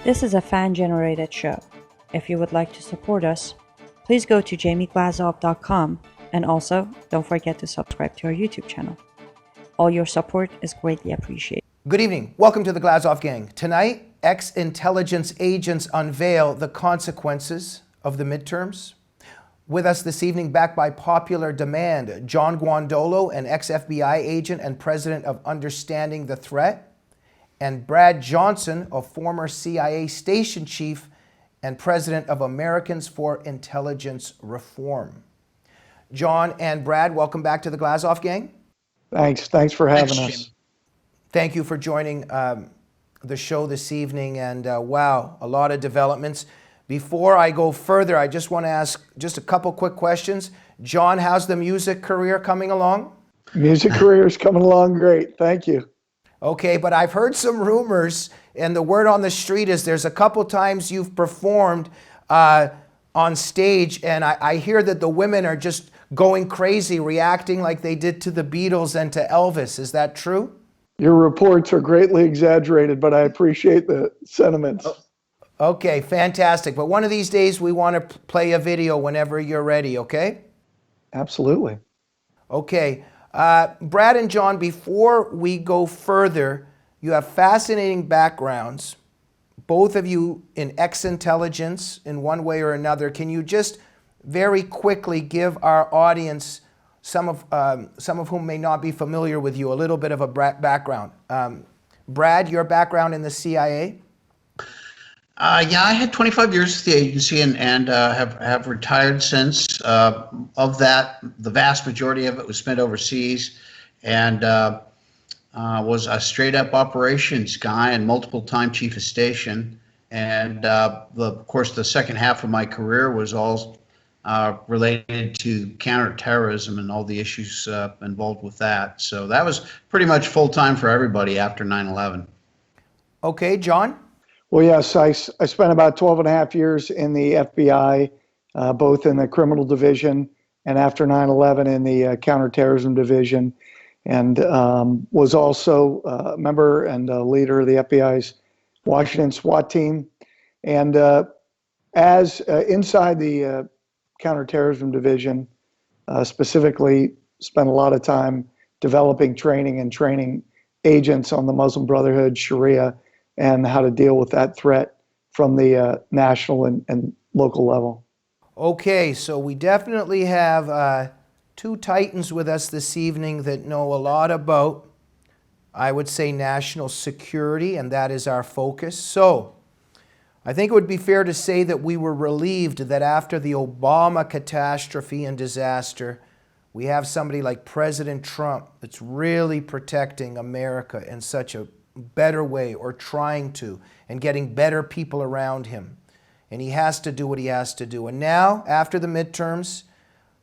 This is a fan-generated show. If you would like to support us, please go to jamieglazov.com and also don't forget to subscribe to our YouTube channel. All your support is greatly appreciated. Good evening. Welcome to the Glazov Gang. Tonight, ex-intelligence agents unveil the consequences of the midterms. With us this evening, backed by popular demand, John Guandolo, an ex-FBI agent and president of Understanding the Threat, and Brad Johnson, a former CIA station chief and president of Americans for Intelligence Reform. John and Brad, welcome back to the Glazov Gang. Thanks for having us. Thank you for joining the show this evening, and wow, a lot of developments. Before I go further, I just want to ask just a couple quick questions. John, how's the music career coming along? Music career is coming along great, thank you. Okay, but I've heard some rumors, and the word on the street is there's a couple times you've performed on stage, and I hear that the women are just going crazy, reacting like they did to the Beatles and to Elvis. Is that true? Your reports are greatly exaggerated, but I appreciate the sentiments. Okay, fantastic. But one of these days we want to play a video whenever you're ready, okay? Absolutely. Okay. Brad and John, before we go further, you have fascinating backgrounds, both of you in ex-intelligence in one way or another. Can you just very quickly give our audience, some of whom may not be familiar with you, a little bit of a background? Brad, your background in the CIA? Yeah, I had 25 years with the agency and have retired since. Of that, the vast majority of it was spent overseas, and was a straight-up operations guy and multiple-time chief of station. And of course, the second half of my career was all related to counterterrorism and all the issues involved with that. So that was pretty much full-time for everybody after 9/11. Okay, John? Well, yes, I spent about 12 and a half years in the FBI, both in the criminal division and after 9/11 in the counterterrorism division, and was also a member and a leader of the FBI's Washington SWAT team. And as inside the counterterrorism division, specifically spent a lot of time developing training and training agents on the Muslim Brotherhood, Sharia, and how to deal with that threat from the national and local level. Okay, so we definitely have two titans with us this evening that know a lot about, I would say, national security, and that is our focus. So I think it would be fair to say that we were relieved that after the Obama catastrophe and disaster, we have somebody like President Trump that's really protecting America in such a better way, or trying to, and getting better people around him. And he has to do what he has to do. And now, after the midterms,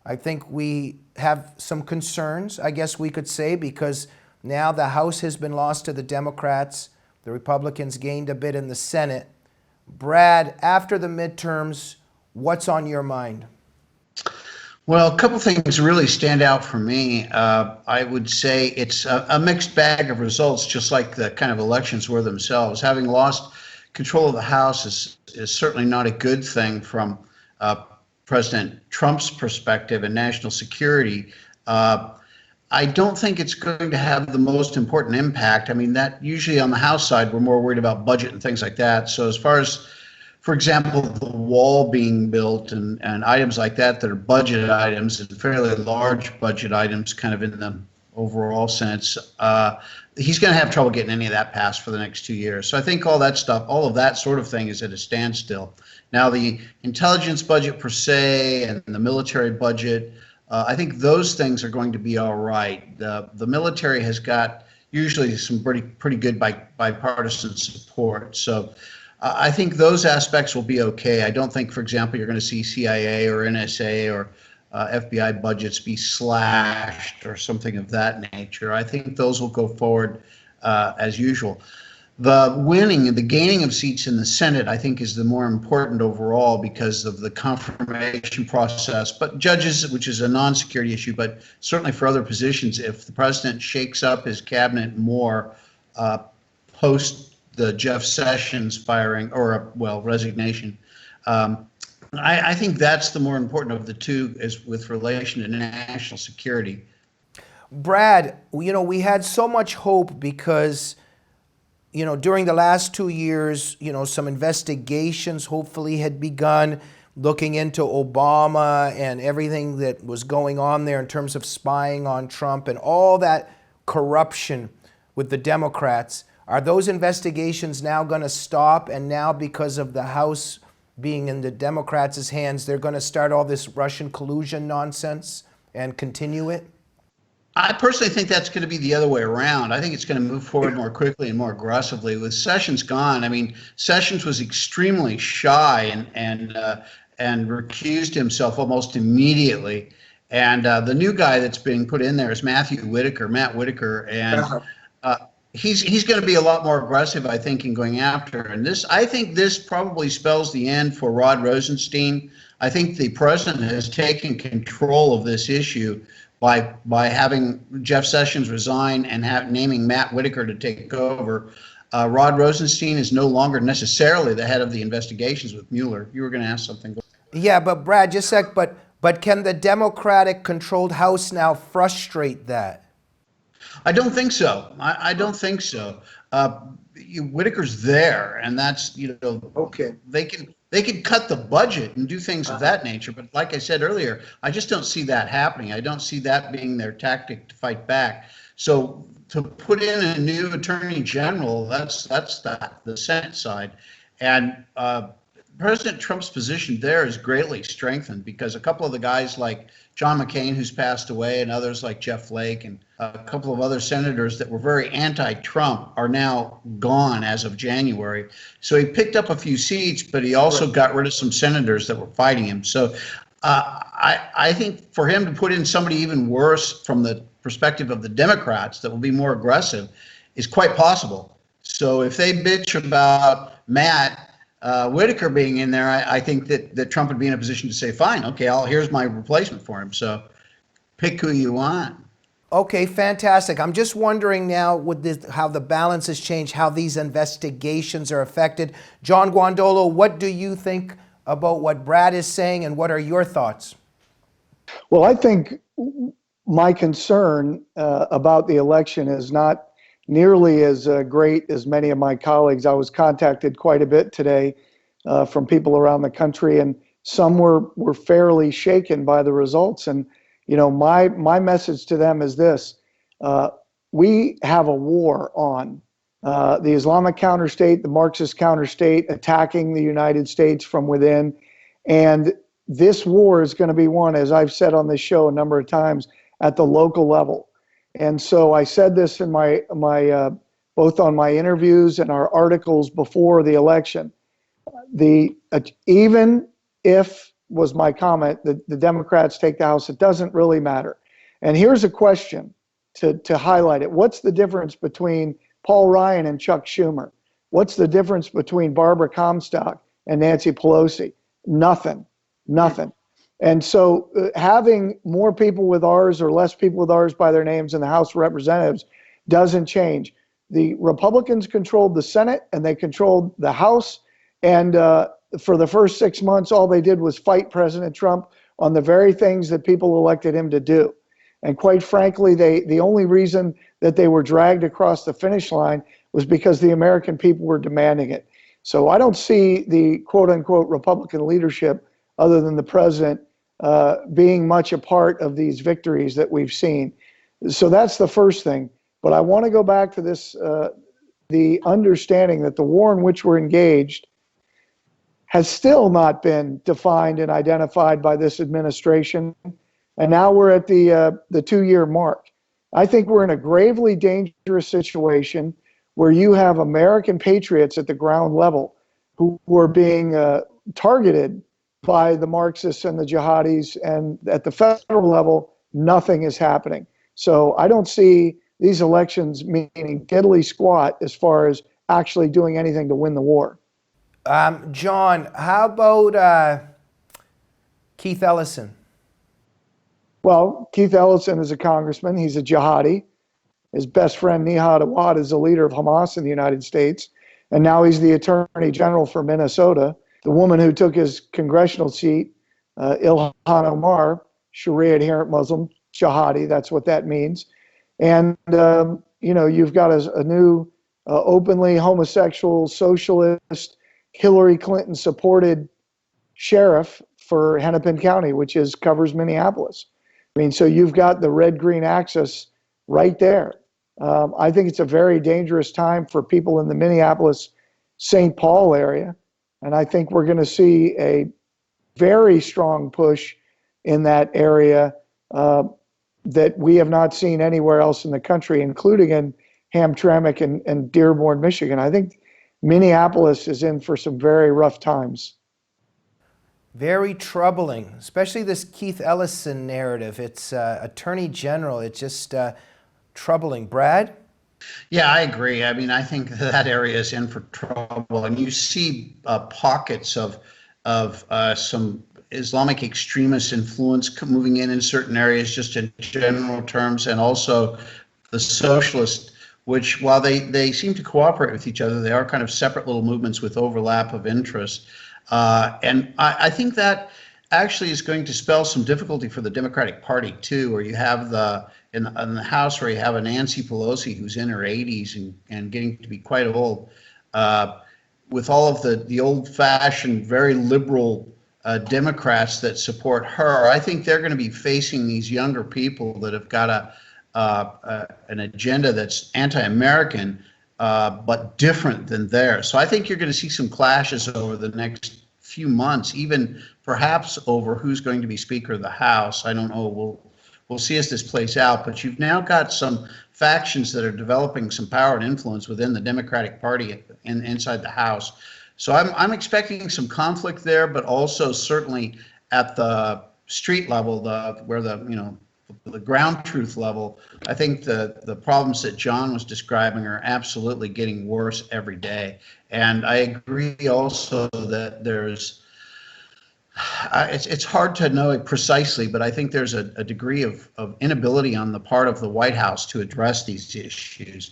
I think we have some concerns, I guess we could say, because now the House has been lost to the Democrats. The Republicans gained a bit in the Senate. Brad, after the midterms, what's on your mind? Well, a couple things really stand out for me. I would say it's a mixed bag of results, just like the kind of elections were themselves. Having lost control of the House is certainly not a good thing from President Trump's perspective and national security. I don't think it's going to have the most important impact. I mean, that usually on the House side, we're more worried about budget and things like that. So as far as, for example, the wall being built and items like that are budget items and fairly large budget items kind of in the overall sense, he's going to have trouble getting any of that passed for the next 2 years. So I think all that stuff, all of that sort of thing is at a standstill. Now, the intelligence budget per se and the military budget, I think those things are going to be all right. The military has got usually some pretty good bipartisan support. So I think those aspects will be okay. I don't think, for example, you're going to see CIA or NSA or FBI budgets be slashed or something of that nature. I think those will go forward as usual. The winning and the gaining of seats in the Senate, I think, is the more important overall because of the confirmation process. But judges, which is a non-security issue, but certainly for other positions, if the president shakes up his cabinet more post the Jeff Sessions firing or resignation. I think that's the more important of the two, is with relation to national security. Brad, we had so much hope because, during the last 2 years, some investigations hopefully had begun looking into Obama and everything that was going on there in terms of spying on Trump and all that corruption with the Democrats. Are those investigations now going to stop? And now, because of the House being in the Democrats' hands, they're going to start all this Russian collusion nonsense and continue it? I personally think that's going to be the other way around. I think it's going to move forward more quickly and more aggressively. With Sessions gone, I mean, Sessions was extremely shy and recused himself almost immediately. And the new guy that's being put in there is Matt Whitaker, and he's going to be a lot more aggressive, I think, in going after. And I think this probably spells the end for Rod Rosenstein. I think the president has taken control of this issue by having Jeff Sessions resign and naming Matt Whitaker to take over. Rod Rosenstein is no longer necessarily the head of the investigations with Mueller. You were going to ask something. Yeah, but Brad, just a sec, but can the Democratic-controlled House now frustrate that? I don't think so. I don't think so. Whitaker's there, and that's, okay. They can cut the budget and do things of that nature, but like I said earlier, I just don't see that happening. I don't see that being their tactic to fight back. So to put in a new attorney general, that's the Senate side, and President Trump's position there is greatly strengthened because a couple of the guys like John McCain, who's passed away, and others like Jeff Flake and a couple of other senators that were very anti-Trump are now gone as of January. So he picked up a few seats, but he also got rid of some senators that were fighting him. So I think for him to put in somebody even worse from the perspective of the Democrats that will be more aggressive is quite possible. So if they bitch about Matt Whitaker being in there, I think that Trump would be in a position to say, fine, okay, here's my replacement for him. So pick who you want. Okay, fantastic. I'm just wondering now with how the balance has changed, how these investigations are affected. John Guandolo, what do you think about what Brad is saying, and what are your thoughts? Well, I think my concern about the election is not nearly as great as many of my colleagues. I was contacted quite a bit today from people around the country, and some were fairly shaken by the results. And my message to them is this: we have a war on. The Islamic counterstate, the Marxist counterstate, attacking the United States from within, and this war is going to be won, as I've said on this show a number of times, at the local level. And so I said this in my both on my interviews and our articles before the election. Even if, was my comment, the Democrats take the House, it doesn't really matter. And here's a question to highlight it. What's the difference between Paul Ryan and Chuck Schumer? What's the difference between Barbara Comstock and Nancy Pelosi? Nothing. And so having more people with ours or less people with ours by their names in the House of Representatives doesn't change. The Republicans controlled the Senate and they controlled the House. And for the first 6 months, all they did was fight President Trump on the very things that people elected him to do. And quite frankly, the only reason that they were dragged across the finish line was because the American people were demanding it. So I don't see the quote unquote Republican leadership, other than the president, being much a part of these victories that we've seen. So that's the first thing. But I want to go back to this, the understanding that the war in which we're engaged has still not been defined and identified by this administration. And now we're at the 2-year mark. I think we're in a gravely dangerous situation where you have American patriots at the ground level who are being targeted by the Marxists and the jihadis, and at the federal level, nothing is happening. So I don't see these elections meaning diddly squat as far as actually doing anything to win the war. John, how about Keith Ellison? Well, Keith Ellison is a congressman. He's a jihadi. His best friend, Nihad Awad, is the leader of Hamas in the United States. and now he's the Attorney General for Minnesota. The woman who took his congressional seat, Ilhan Omar, Sharia adherent Muslim, jihadi, that's what that means. And, you've got a new openly homosexual, socialist, Hillary Clinton supported sheriff for Hennepin County, which covers Minneapolis. I mean, so you've got the red-green axis right there. I think it's a very dangerous time for people in the Minneapolis-St. Paul area, and I think we're going to see a very strong push in that area that we have not seen anywhere else in the country, including in Hamtramck and Dearborn, Michigan. I think Minneapolis is in for some very rough times. Very troubling, especially this Keith Ellison narrative. It's Attorney General. It's just troubling. Brad? Yeah, I agree. I mean, I think that area is in for trouble, and you see pockets of some Islamic extremist influence moving in certain areas, just in general terms, and also the socialist, which while they seem to cooperate with each other, they are kind of separate little movements with overlap of interest. And I think that actually is going to spell some difficulty for the Democratic Party too, where you have in the House where you have a Nancy Pelosi who's in her 80s and getting to be quite old, with all of the old-fashioned, very liberal Democrats that support her. I think they're going to be facing these younger people that have got an agenda that's anti-American, but different than theirs. So I think you're going to see some clashes over the next few months, even perhaps over who's going to be Speaker of the House. I don't know. We'll see as this plays out. But you've now got some factions that are developing some power and influence within the Democratic Party inside the House. So I'm expecting some conflict there, but also certainly at the street level, where the ground truth level. I think the problems that John was describing are absolutely getting worse every day. And I agree also that it's hard to know it precisely, but I think there's a degree of inability on the part of the White House to address these issues.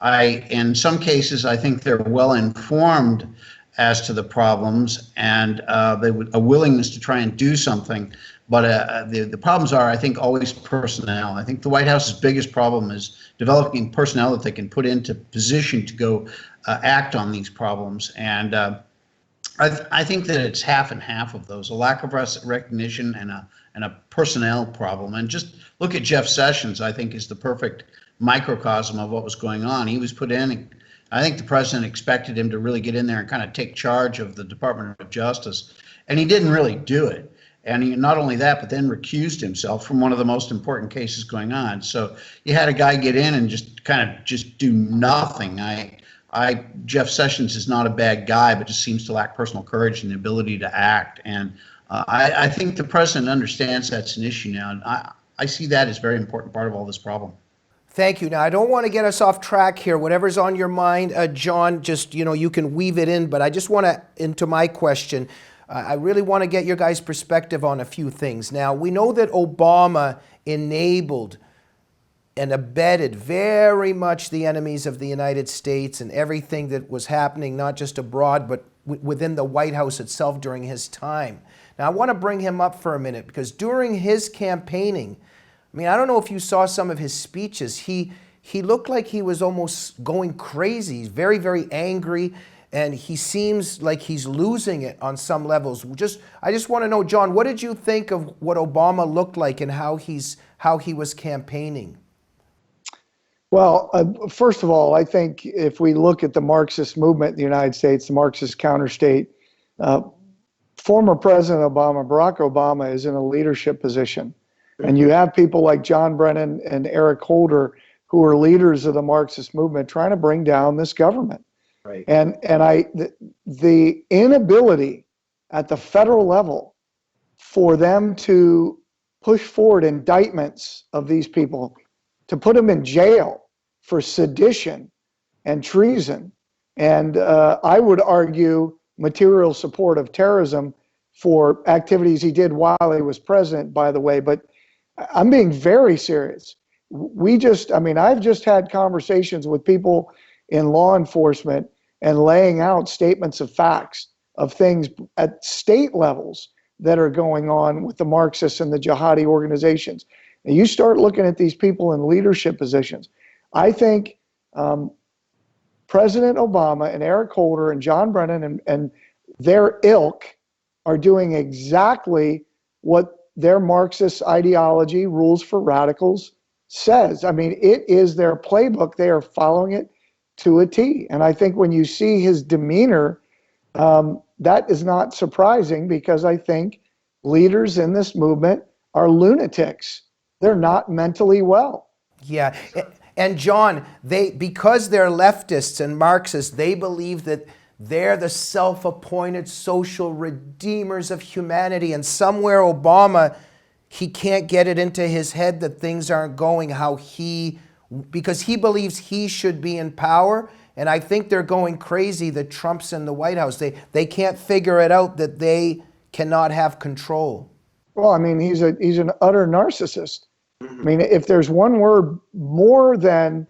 In some cases, I think they're well informed as to the problems, and a willingness to try and do something. But the problems are, I think, always personnel. I think the White House's biggest problem is developing personnel that they can put into position to go act on these problems. And I think that it's half and half of those: a lack of recognition and a personnel problem. And just look at Jeff Sessions. I think is the perfect microcosm of what was going on. He was put in. I think the president expected him to really get in there and kind of take charge of the Department of Justice, and he didn't really do it. And he, not only that, but then recused himself from one of the most important cases going on. So you had a guy get in and just do nothing. Jeff Sessions is not a bad guy, but just seems to lack personal courage and the ability to act. And I think the president understands that's an issue now. And I see that as a very important part of all this problem. Thank you. Now, I don't want to get us off track here. Whatever's on your mind, John, just, you can weave it in. But I just want to, into my question, I really want to get your guys' perspective on a few things. Now, we know that Obama enabled and abetted very much the enemies of the United States and everything that was happening, not just abroad, but within the White House itself during his time. Now, I want to bring him up for a minute, because during his campaigning, I mean, I don't know if you saw some of his speeches. He looked like he was almost going crazy. He's very, very angry, and he seems like he's losing it on some levels. I just want to know, John, what did you think of what Obama looked like and how he was campaigning? Well, first of all, I think if we look at the Marxist movement in the United States, the Marxist counterstate, former President Obama, Barack Obama, is in a leadership position. And you have people like John Brennan and Eric Holder, who are leaders of the Marxist movement, trying to bring down this government. Right. And the inability at the federal level for them to push forward indictments of these people, to put them in jail for sedition and treason, and I would argue material support of terrorism for activities he did while he was president, by the way. But I'm being very serious. I've just had conversations with people in law enforcement and laying out statements of facts of things at state levels that are going on with the Marxists and the jihadi organizations. And you start looking at these people in leadership positions. I think President Obama and Eric Holder and John Brennan and their ilk are doing exactly what their Marxist ideology, Rules for Radicals, says. I mean, it is their playbook. They are following it to a T. And I think when you see his demeanor, that is not surprising, because I think leaders in this movement are lunatics. They're not mentally well. Yeah. And John, because they're leftists and Marxists, they believe that they're the self-appointed social redeemers of humanity. And somewhere Obama, he can't get it into his head that things aren't going because he believes he should be in power. And I think they're going crazy that Trump's in the White House. They can't figure it out that they cannot have control. Well, I mean, he's an utter narcissist. I mean, if there's one word more than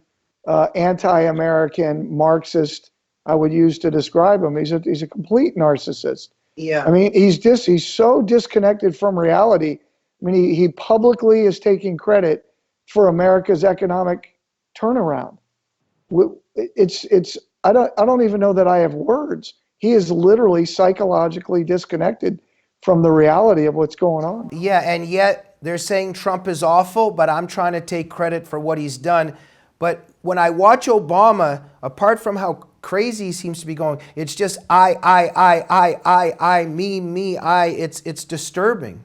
anti-American Marxist I would use to describe him, he's a complete narcissist. Yeah. I mean, he's so disconnected from reality. I mean, he publicly is taking credit for America's economic turnaround. I don't even know that I have words. He is literally psychologically disconnected from the reality of what's going on. Yeah, and yet they're saying Trump is awful, but I'm trying to take credit for what he's done. But when I watch Obama, apart from how crazy he seems to be going, it's just I, me, I. It's disturbing.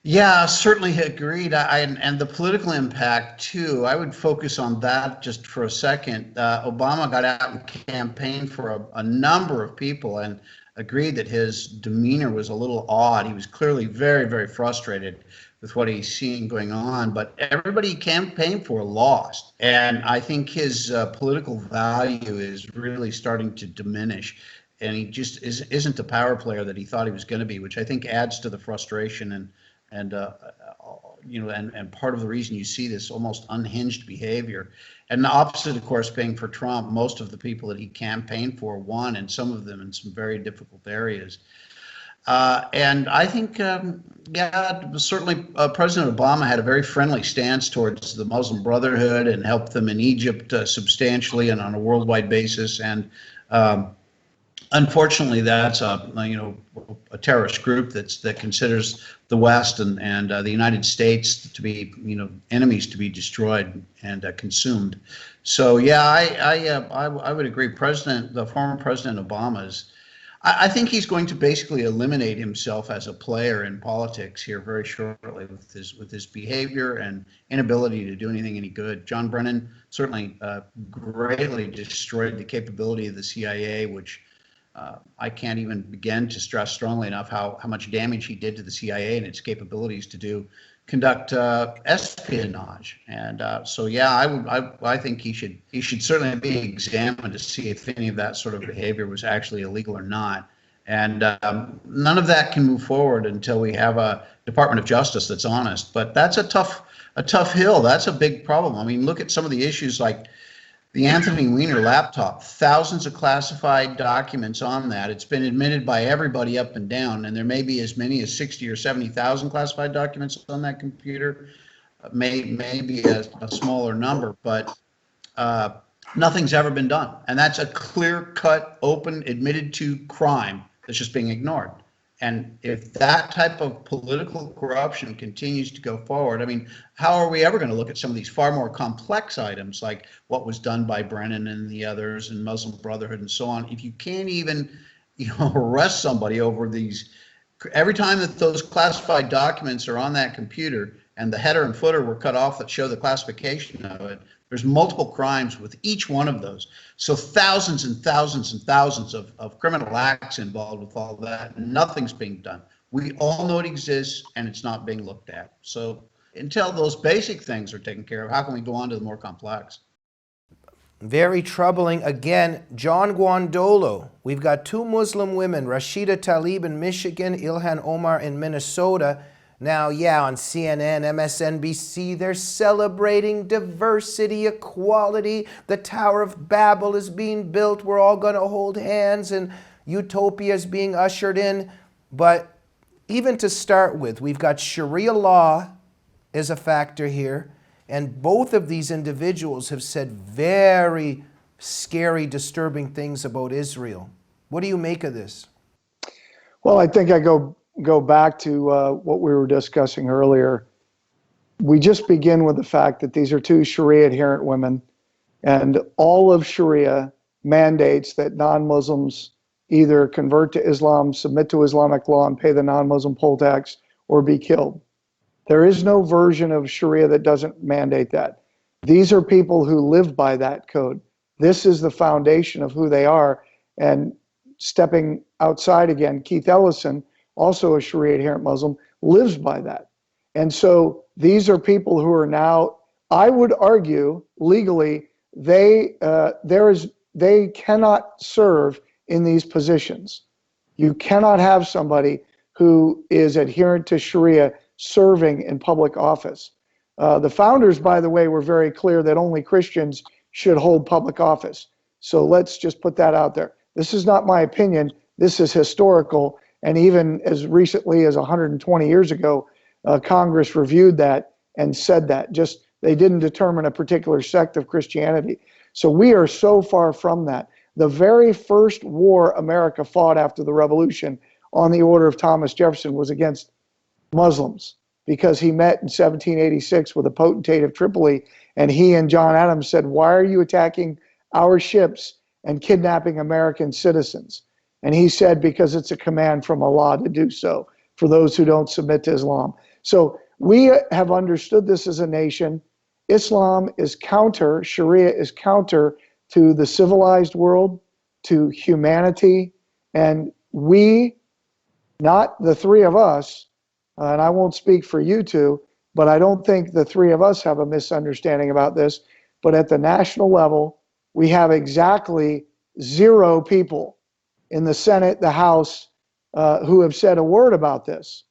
Yeah, certainly agreed. And the political impact too. I would focus on that just for a second. Obama got out and campaigned for a number of people and agreed that his demeanor was a little odd. He was clearly very, very frustrated with what he's seeing going on. But everybody he campaigned for lost. And I think his political value is really starting to diminish. And he just isn't the power player that he thought he was going to be, which I think adds to the frustration and part of the reason you see this almost unhinged behavior. And the opposite, of course, being for Trump, most of the people that he campaigned for won, and some of them in some very difficult areas. And I think, certainly President Obama had a very friendly stance towards the Muslim Brotherhood and helped them in Egypt substantially and on a worldwide basis. And unfortunately, that's a terrorist group that considers the West and the United States to be enemies to be destroyed and consumed. So yeah, I would agree. The former President Obama's. I think he's going to basically eliminate himself as a player in politics here very shortly with his behavior and inability to do anything any good. John Brennan certainly greatly destroyed the capability of the CIA, which I can't even begin to stress strongly enough how much damage he did to the CIA and its capabilities to conduct espionage. And so yeah, I think he should certainly be examined to see if any of that sort of behavior was actually illegal or not. And none of that can move forward until we have a Department of Justice that's honest. But that's a tough hill. That's a big problem. I mean, look at some of the issues like the Anthony Weiner laptop, thousands of classified documents on that. It's been admitted by everybody up and down, and there may be as many as 60 or 70,000 classified documents on that computer. Maybe a smaller number, but nothing's ever been done. And that's a clear-cut, open, admitted to crime that's just being ignored. And if that type of political corruption continues to go forward, I mean, how are we ever going to look at some of these far more complex items like what was done by Brennan and the others and Muslim Brotherhood and so on? If you can't even, arrest somebody over these, every time that those classified documents are on that computer and the header and footer were cut off that show the classification of it, there's multiple crimes with each one of those. So thousands and thousands and thousands of criminal acts involved with all that. Nothing's being done. We all know it exists and it's not being looked at. So until those basic things are taken care of, how can we go on to the more complex? Very troubling. Again, John Guandolo. We've got two Muslim women, Rashida Tlaib in Michigan, Ilhan Omar in Minnesota. Now, yeah, on CNN, MSNBC, they're celebrating diversity, equality. The Tower of Babel is being built. We're all going to hold hands and utopia is being ushered in. But even to start with, we've got Sharia law as a factor here. And both of these individuals have said very scary, disturbing things about Israel. What do you make of this? Well, I think I go back to what we were discussing earlier. We just begin with the fact that these are two Sharia adherent women, and all of Sharia mandates that non-Muslims either convert to Islam, submit to Islamic law, and pay the non-Muslim poll tax, or be killed. There is no version of Sharia that doesn't mandate that. These are people who live by that code. This is the foundation of who they are. And stepping outside again, Keith Ellison, also a Sharia adherent Muslim, lives by that. And so these are people who are now, I would argue, legally, they cannot serve in these positions. You cannot have somebody who is adherent to Sharia serving in public office. The founders, by the way, were very clear that only Christians should hold public office. So let's just put that out there. This is not my opinion. This is historical. And even as recently as 120 years ago, Congress reviewed that and said that. Just they didn't determine a particular sect of Christianity. So we are so far from that. The very first war America fought after the Revolution on the order of Thomas Jefferson was against Muslims, because he met in 1786 with a potentate of Tripoli, and he and John Adams said, "Why are you attacking our ships and kidnapping American citizens?" And he said, "Because it's a command from Allah to do so for those who don't submit to Islam." So we have understood this as a nation. Islam is counter, Sharia is counter to the civilized world, to humanity, and we, not the three of us, and I won't speak for you two, but I don't think the three of us have a misunderstanding about this. But at the national level, we have exactly 0 people in the Senate, the House, who have said a word about this.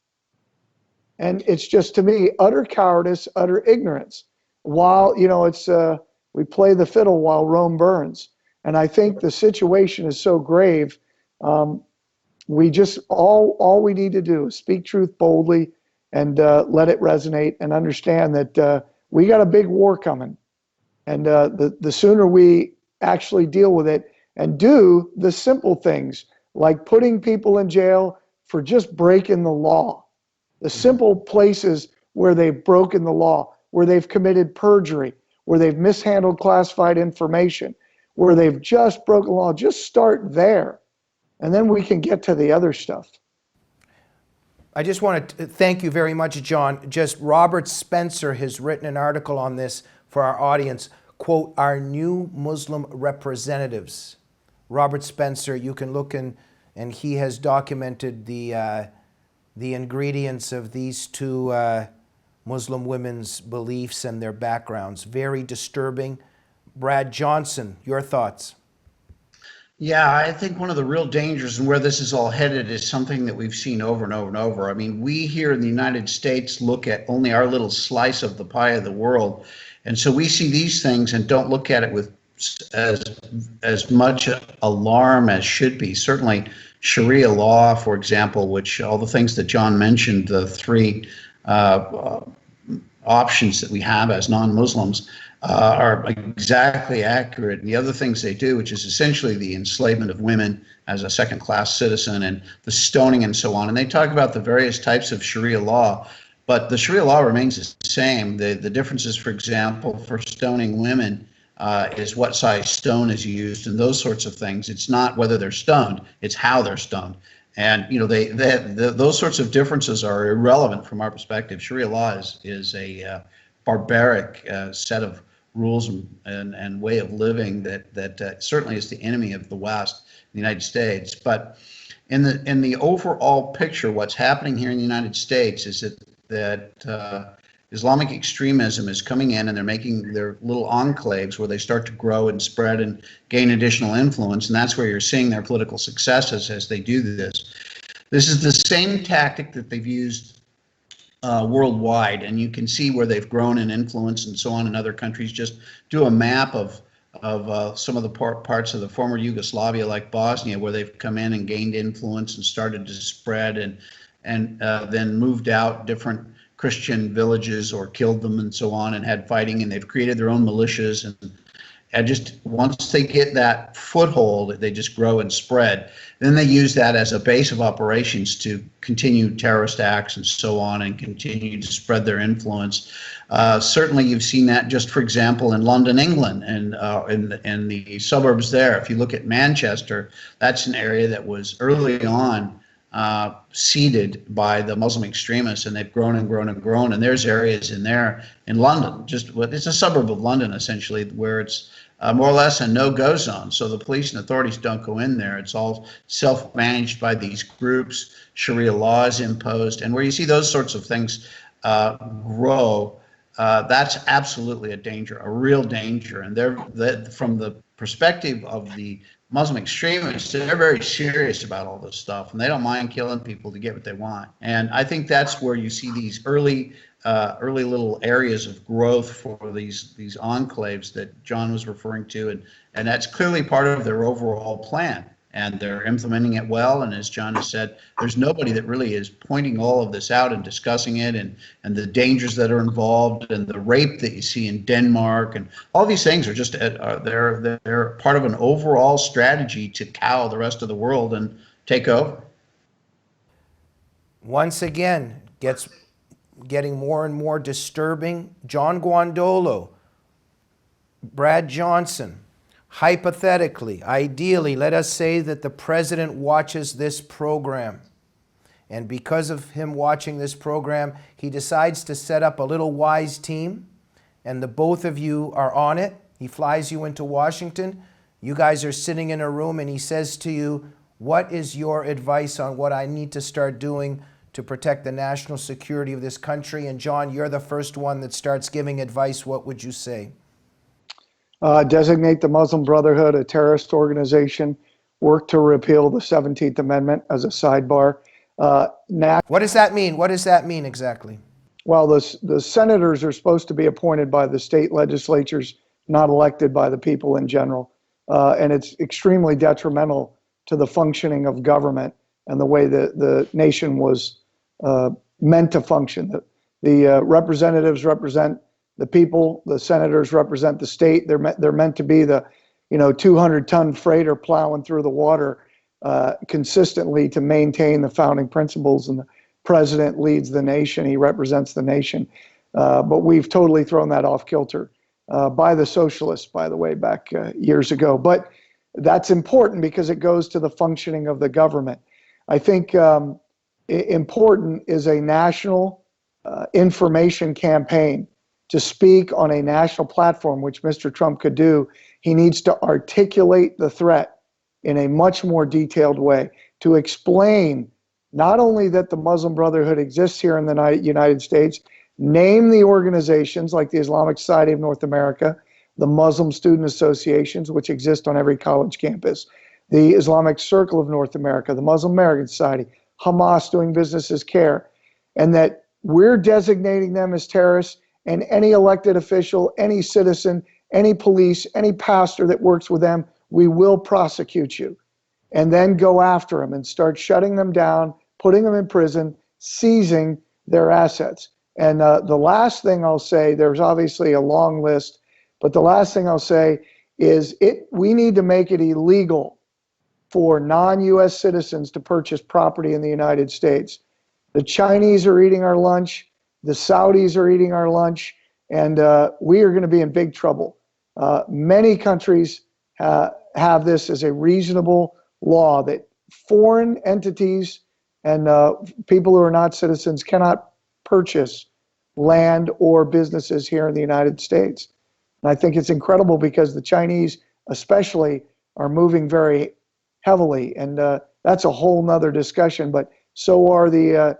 And it's just, to me, utter cowardice, utter ignorance. While, it's we play the fiddle while Rome burns. And I think the situation is so grave. We just all we need to do is speak truth boldly and let it resonate, and understand that we got a big war coming, and the sooner we actually deal with it and do the simple things like putting people in jail for just breaking the law, the simple places where they've broken the law, where they've committed perjury, where they've mishandled classified information, where they've just broken the law. Just start there. And then we can get to the other stuff. I just want to thank you very much, John. Just Robert Spencer has written an article on this for our audience, quote, "Our New Muslim Representatives." Robert Spencer, you can look in, and he has documented the ingredients of these two Muslim women's beliefs and their backgrounds. Very disturbing. Brad Johnson, your thoughts? Yeah, I think one of the real dangers and where this is all headed is something that we've seen over and over and over. I mean, we here in the United States look at only our little slice of the pie of the world. And so we see these things and don't look at it with as much alarm as should be. Certainly Sharia law, for example, which all the things that John mentioned, the 3 options that we have as non-Muslims, are exactly accurate. And the other things they do, which is essentially the enslavement of women as a second-class citizen and the stoning and so on. And they talk about the various types of Sharia law, but the Sharia law remains the same. The differences, for example, for stoning women is what size stone is used and those sorts of things. It's not whether they're stoned, it's how they're stoned. And those sorts of differences are irrelevant from our perspective. Sharia law is a barbaric set of rules and way of living that certainly is the enemy of the West, the United States. But in the overall picture, what's happening here in the United States is that Islamic extremism is coming in, and they're making their little enclaves where they start to grow and spread and gain additional influence, and that's where you're seeing their political successes as they do this. This is the same tactic that they've used worldwide, and you can see where they've grown in influence and so on in other countries. Just do a map of some of the parts of the former Yugoslavia, like Bosnia, where they've come in and gained influence and started to spread, and then moved out different Christian villages or killed them and so on, and had fighting, and they've created their own militias, and just once they get that foothold, they just grow and spread. Then they use that as a base of operations to continue terrorist acts and so on, and continue to spread their influence. Certainly, you've seen that just, for example, in London, England, and in the suburbs there. If you look at Manchester, that's an area that was early on seeded by the Muslim extremists, and they've grown and grown and grown. And there's areas in there in London, it's a suburb of London essentially, where it's more or less a no-go zone. So the police and authorities don't go in there. It's all self-managed by these groups. Sharia law is imposed, and where you see those sorts of things grow, that's absolutely a danger, a real danger. And from the perspective of the Muslim extremists, they're very serious about all this stuff, and they don't mind killing people to get what they want. And I think that's where you see these early little areas of growth for these enclaves that John was referring to, and that's clearly part of their overall plan. And they're implementing it well. And as John has said, there's nobody that really is pointing all of this out and discussing it, and the dangers that are involved, and the rape that you see in Denmark, and all these things are just they're part of an overall strategy to cow the rest of the world and take over. Once again, getting more and more disturbing. John Guandolo, Brad Johnson. Hypothetically, ideally, let us say that the president watches this program. And because of him watching this program, he decides to set up a little wise team, and the both of you are on it. He flies you into Washington. You guys are sitting in a room, and he says to you, what is your advice on what I need to start doing to protect the national security of this country? And John, you're the first one that starts giving advice. What would you say? Designate the Muslim Brotherhood a terrorist organization, work to repeal the 17th Amendment as a sidebar. What does that mean? What does that mean exactly? Well, the senators are supposed to be appointed by the state legislatures, not elected by the people in general. And it's extremely detrimental to the functioning of government and the way that the nation was meant to function. The representatives represent the people, the senators represent the state. They're meant to be the 200-ton freighter plowing through the water consistently to maintain the founding principles. And the president leads the nation. He represents the nation. But we've totally thrown that off kilter by the socialists, by the way, back years ago. But that's important because it goes to the functioning of the government. I think important is a national information campaign. To speak on a national platform, which Mr. Trump could do, he needs to articulate the threat in a much more detailed way, to explain not only that the Muslim Brotherhood exists here in the United States, name the organizations like the Islamic Society of North America, the Muslim Student Associations, which exist on every college campus, the Islamic Circle of North America, the Muslim American Society, Hamas doing business as CARE, and that we're designating them as terrorists. And any elected official, any citizen, any police, any pastor that works with them, we will prosecute you. And then go after them and start shutting them down, putting them in prison, seizing their assets. And the last thing I'll say, there's obviously a long list, but the last thing I'll say is we need to make it illegal for non-U.S. citizens to purchase property in the United States. The Chinese are eating our lunch. The Saudis are eating our lunch, and we are going to be in big trouble. Many countries have this as a reasonable law that foreign entities and people who are not citizens cannot purchase land or businesses here in the United States. And I think it's incredible because the Chinese especially are moving very heavily, and that's a whole nother discussion, but so are the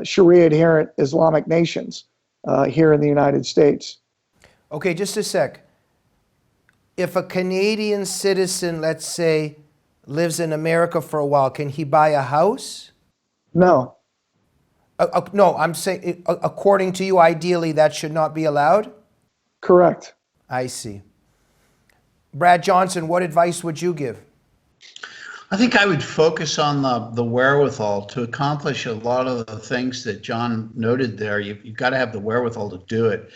Sharia adherent Islamic nations here in the United States. Okay, just a sec. If a Canadian citizen, let's say, lives in America for a while, can he buy a house? No. No, I'm saying, according to you, ideally, that should not be allowed? Correct. I see. Brad Johnson, what advice would you give? I think I would focus on the wherewithal to accomplish a lot of the things that John noted there. You've got to have the wherewithal to do it.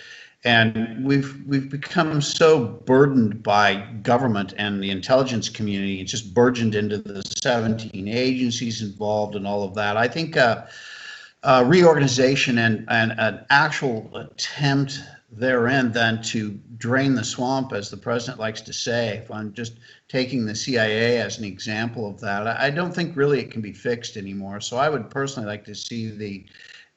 And we've become so burdened by government and the intelligence community. It's just burgeoned into the 17 agencies involved and all of that. I think reorganization and an actual attempt therein then to drain the swamp, as the president likes to say. If I'm just taking the CIA as an example of that, I don't think really it can be fixed anymore. So I would personally like to see the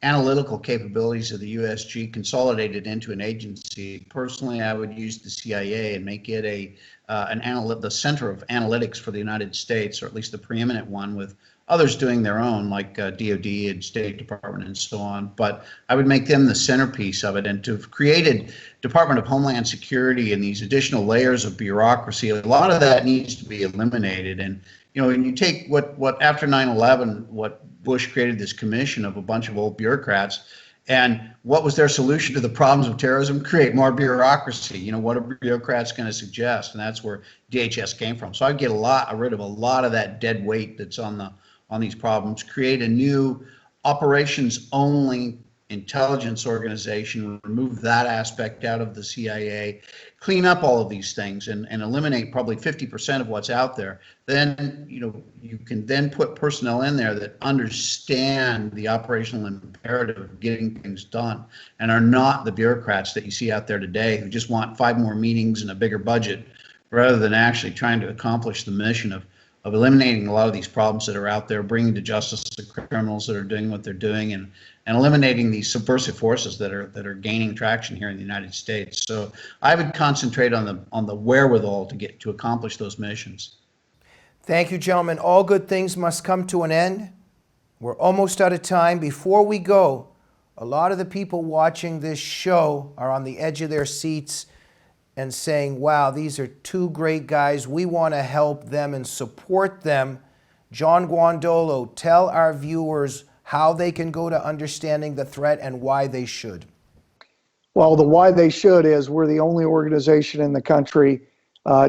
analytical capabilities of the USG consolidated into an agency. Personally, I would use the CIA and make it the center of analytics for the United States, or at least the preeminent one, with others doing their own, like DOD and State Department and so on. But I would make them the centerpiece of it. And to have created Department of Homeland Security and these additional layers of bureaucracy, a lot of that needs to be eliminated. And when you take what after 9/11, what Bush created this commission of a bunch of old bureaucrats, and what was their solution to the problems of terrorism? Create more bureaucracy. What are bureaucrats going to suggest? And that's where DHS came from. So I'd get rid of a lot of that dead weight that's on these problems, create a new operations-only intelligence organization, remove that aspect out of the CIA, clean up all of these things and eliminate probably 50% of what's out there. Then, you can then put personnel in there that understand the operational imperative of getting things done and are not the bureaucrats that you see out there today who just want 5 more meetings and a bigger budget rather than actually trying to accomplish the mission of eliminating a lot of these problems that are out there, bringing to justice the criminals that are doing what they're doing, and eliminating these subversive forces that are gaining traction here in the United States. So I would concentrate on the wherewithal to accomplish those missions. Thank you, gentlemen. All good things must come to an end. We're almost out of time. Before we go, a lot of the people watching this show are on the edge of their seats and saying, wow, these are 2 great guys. We want to help them and support them. John Guandolo, tell our viewers how they can go to understanding the threat and why they should. Well, the why they should is we're the only organization in the country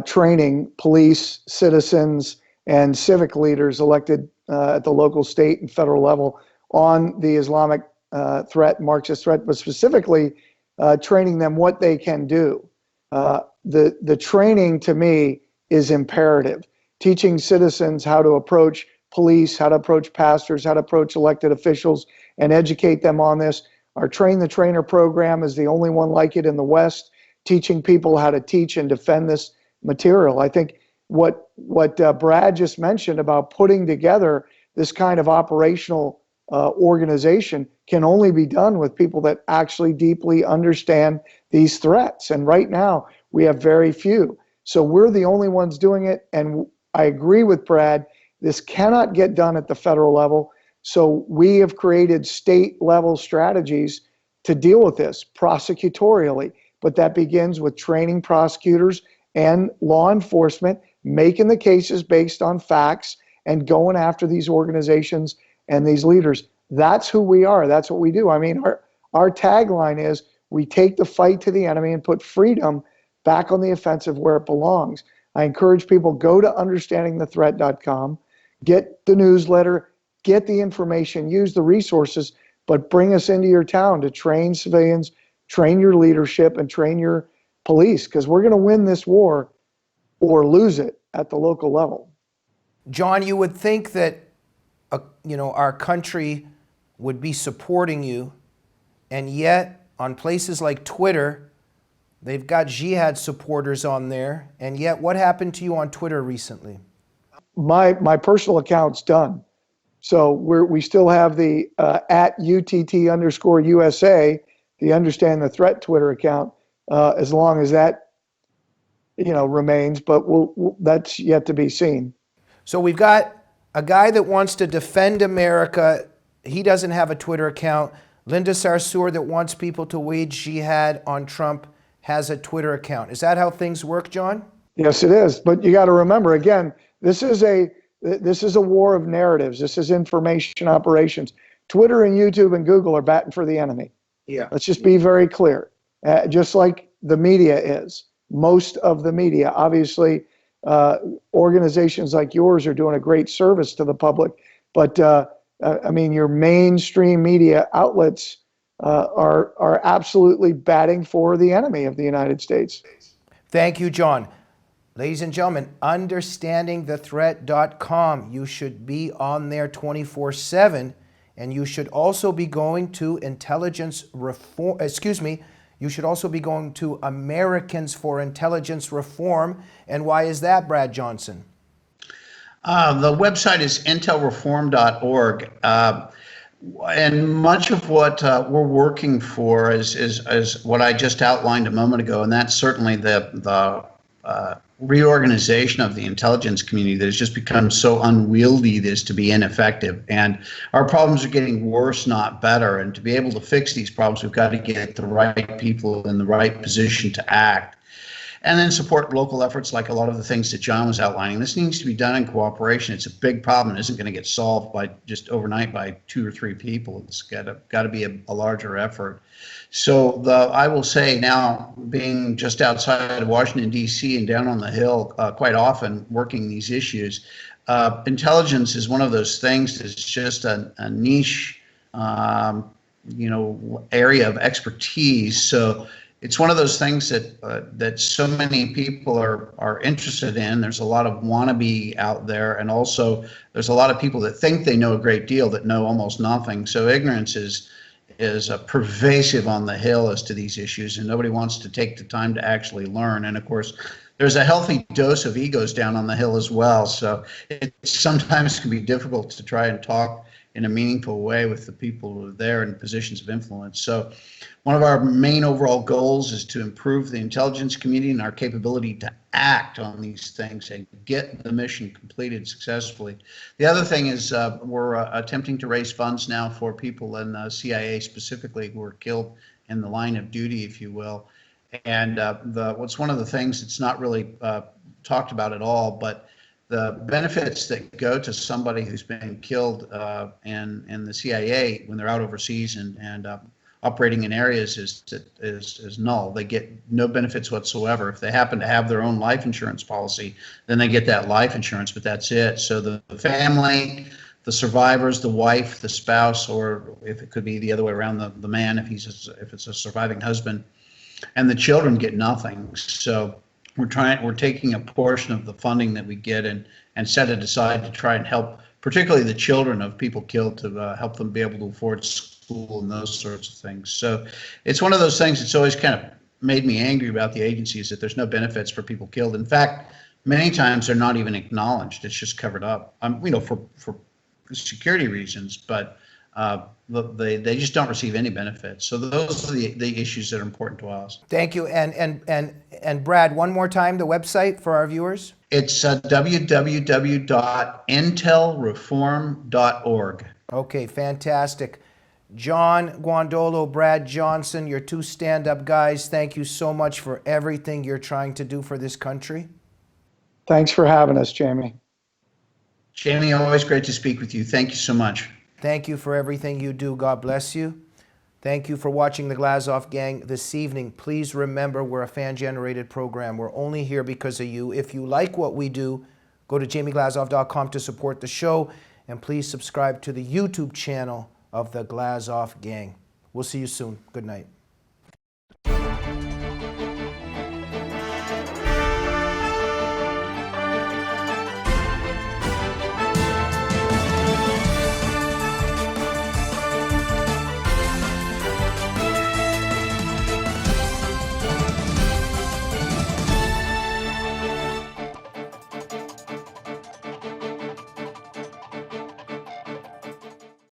training police, citizens, and civic leaders elected at the local, state, and federal level on the Islamic threat, Marxist threat, but specifically training them what they can do. The training, to me, is imperative. Teaching citizens how to approach police, how to approach pastors, how to approach elected officials, and educate them on this. Our Train the Trainer program is the only one like it in the West, teaching people how to teach and defend this material. I think what Brad just mentioned about putting together this kind of operational organization can only be done with people that actually deeply understand these threats. And right now, we have very few. So we're the only ones doing it. And I agree with Brad, this cannot get done at the federal level. So we have created state-level strategies to deal with this prosecutorially. But that begins with training prosecutors and law enforcement, making the cases based on facts and going after these organizations and these leaders. That's who we are. That's what we do. I mean, our tagline is, we take the fight to the enemy and put freedom back on the offensive where it belongs. I encourage people, go to understandingthethreat.com, get the newsletter, get the information, use the resources, but bring us into your town to train civilians, train your leadership, and train your police, because we're going to win this war or lose it at the local level. John, you would think that our country would be supporting you, and yet on places like Twitter, they've got jihad supporters on there. And yet, what happened to you on Twitter recently? My personal account's done. So we still have the at UTT_USA, the Understand the Threat Twitter account, as long as that remains. But that's yet to be seen. So we've got a guy that wants to defend America. He doesn't have a Twitter account. Linda Sarsour, that wants people to wage jihad on Trump, has a Twitter account. Is that how things work, John? Yes, it is. But you got to remember, again, this is a war of narratives. This is information operations. Twitter and YouTube and Google are batting for the enemy. Yeah. Let's just be very clear. Just like the media is. Most of the media, obviously, organizations like yours are doing a great service to the public, but I mean, your mainstream media outlets are absolutely batting for the enemy of the United States. Thank you, John. Ladies and gentlemen, understandingthethreat.com. You should be on there 24/7, and you should also be going to you should also be going to Americans for Intelligence Reform. And why is that, Brad Johnson? The website is intelreform.org. And much of what we're working for is what I just outlined a moment ago, and that's certainly the reorganization of the intelligence community that has just become so unwieldy as to be ineffective. And our problems are getting worse, not better. And to be able to fix these problems, we've got to get the right people in the right position to act. And then support local efforts like a lot of the things that John was outlining. This needs to be done in cooperation. It's a big problem. It isn't going to get solved by just overnight by 2 or 3 people. It's got to be a larger effort. So I will say now, being just outside of Washington, D.C. and down on the Hill quite often working these issues, intelligence is one of those things that's just a niche, area of expertise. So it's one of those things that so many people are interested in. There's a lot of wannabe out there, and also there's a lot of people that think they know a great deal that know almost nothing. So ignorance is pervasive on the Hill as to these issues, and nobody wants to take the time to actually learn. And of course, there's a healthy dose of egos down on the Hill as well. So it sometimes can be difficult to try and talk in a meaningful way with the people who are there in positions of influence. So one of our main overall goals is to improve the intelligence community and our capability to act on these things and get the mission completed successfully. The other thing is we're attempting to raise funds now for people in the CIA specifically who were killed in the line of duty, if you will. And what's one of the things that's not really talked about at all, but the benefits that go to somebody who's been killed in the CIA when they're out overseas and operating in areas is null. They get no benefits whatsoever. If they happen to have their own life insurance policy, then they get that life insurance, but that's it. So the family, the survivors, the wife, the spouse, or if it could be the other way around, the man, if it's a surviving husband, and the children get nothing. So we're taking a portion of the funding that we get and set it aside to try and help, particularly the children of people killed, to help them be able to afford school and those sorts of things. So it's one of those things that's always kind of made me angry about the agency, is that there's no benefits for people killed. In fact, many times they're not even acknowledged. It's just covered up, for security reasons, but they just don't receive any benefits. So those are the issues that are important to us. Thank you. And Brad, one more time, the website for our viewers. It's www.intelreform.org. Okay, fantastic. John Guandolo, Brad Johnson, you're 2 stand-up guys. Thank you so much for everything you're trying to do for this country. Thanks for having us, Jamie. Jamie, always great to speak with you. Thank you so much. Thank you for everything you do. God bless you. Thank you for watching the Glazov Gang this evening. Please remember, we're a fan-generated program. We're only here because of you. If you like what we do, go to jamieglazov.com to support the show, and please subscribe to the YouTube channel of the Glazov Gang. We'll see you soon. Good night.